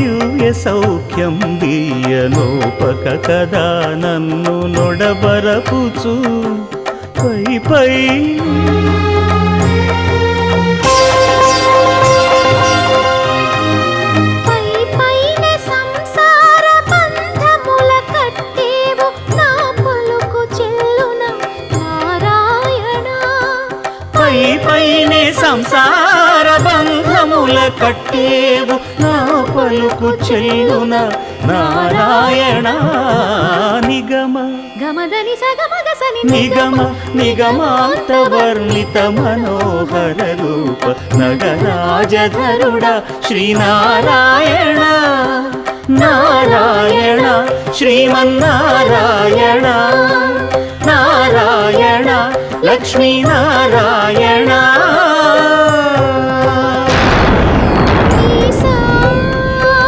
దివ్య సౌఖ్యం దియ్యనోపక కదా నన్ను నొడబరపుచు పై పై పైనే సంసార బంధముల కట్టేవు నా పలుకు చెల్లున నారాయణ నిగమ గమదని సగమగసని నిగమ నిగమాంత వర్ణిత మనోహర రూప నగరాజధరుడ శ్రీనారాయణ నారాయణ శ్రీమన్నారాయణ నారాయణ లక్ష్మీనారాయణ